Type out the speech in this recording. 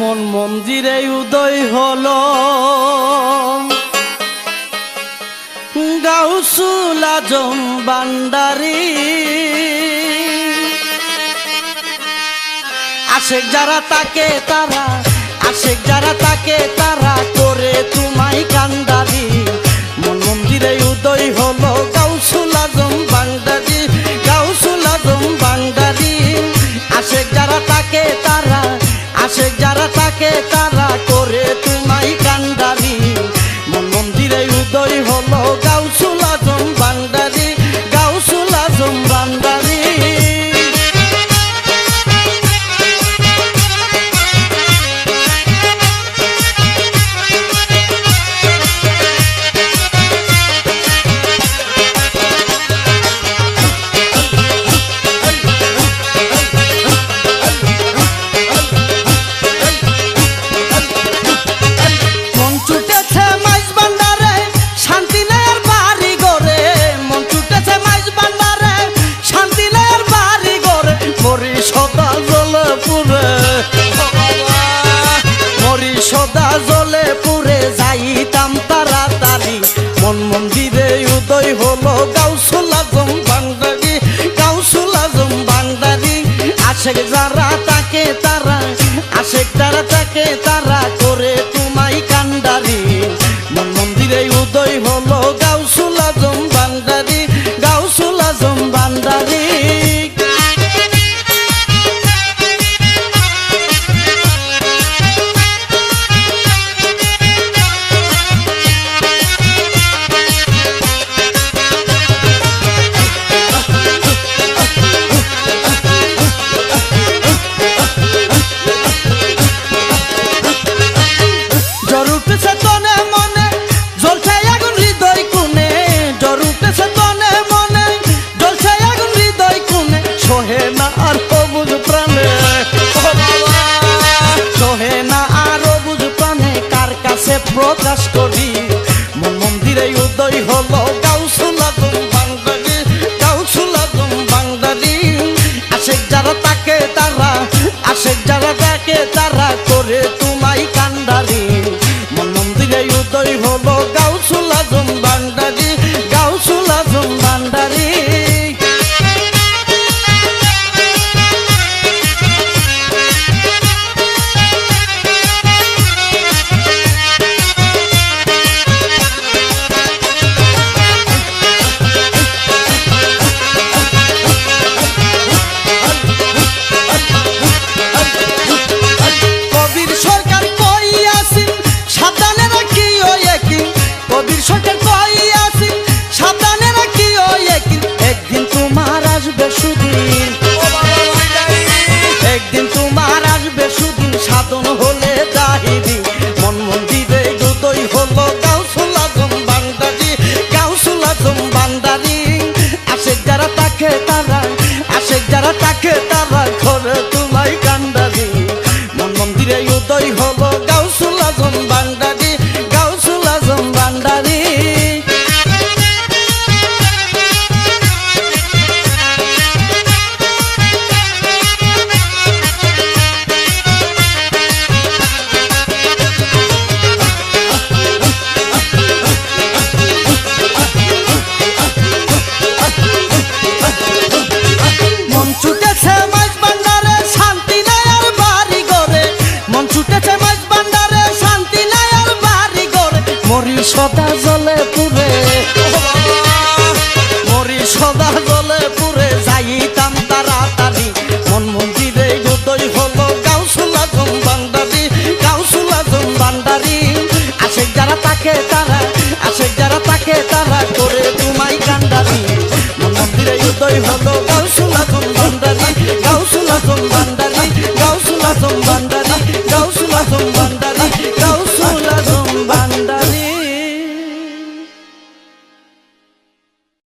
মন মন্দিরে উদয় হলো গাউসুল আজম ভান্ডারী। আশেক যারা তাকে তারা, আশেক যারা তাকে তারা করে তোমায় কান্দারি। মন মন্দিরে উদয় হলো গাউসুল আজম ভান্ডারী, গাউসুল আজম ভান্ডারী। আশেক যারা তাকে তারা, আশেক যারা তাকে তারা করে তোমায় কান্দারি। মন মন্দিরে উদয় হলো গাউসুল আজম ভান্ডারী, গাউসুল আজম ভান্ডারী। সদা জলে পুরে যাইতাম তাড়াতাড়ি। মন মন্দিরে উদয় হলো গাউসুল আজম ভান্ডারী, গাউসুল আজম ভান্ডারী। আশেক যারা তাকে তারা, আশেক যারা তাকে তারা করে তোমায় কান্দারি। মন মন্দিরে উদয় হলো গাউসুল আজম ভান্ডারী, গাউসুল আজম ভান্ডারী। প্রকাশ করি মন মন্দিরে উদয় হলো গাউসুল আজম ভান্ডারী, গাউসুল আজম ভান্ডারী। আশেক যারা তাকে তারা, আশেক যারা তাকে তারা করে তোমায় কান্দারি। মন মন্দিরে উদয় হলো গাউসুল আজম ভান্ডারী, গাউসুল আজম ভান্ডারী। একদিন তোমার আসবে সুদিন সাধন হলে দাহিরি। মন মন্দিরে উদয় হলো গাউসুল আজম ভান্ডারী, গাউসুল আজম ভান্ডারী। আশেক যারা তাকে তারা, আশেক যারা তাকে তারা করে তোমায় কান্দারি। মন মন্দিরে উদয় হলো গাউসুল আজম ভান্ডারী, গাউসুল আজম ভান্ডারী। সদা জলে পুরে, মরি সদা জলে পুরে যাইতাম তাড়াতাড়ি। মন মন্দিরে উদয় হলো গাউসুল আজম ভান্ডারী, গাউসুল আজম ভান্ডারী। আশেক যারা তাকে তারা, আশেক যারা তাকে তারা করে তোমায় কান্দারি। মন মন্দিরে উদয় হলো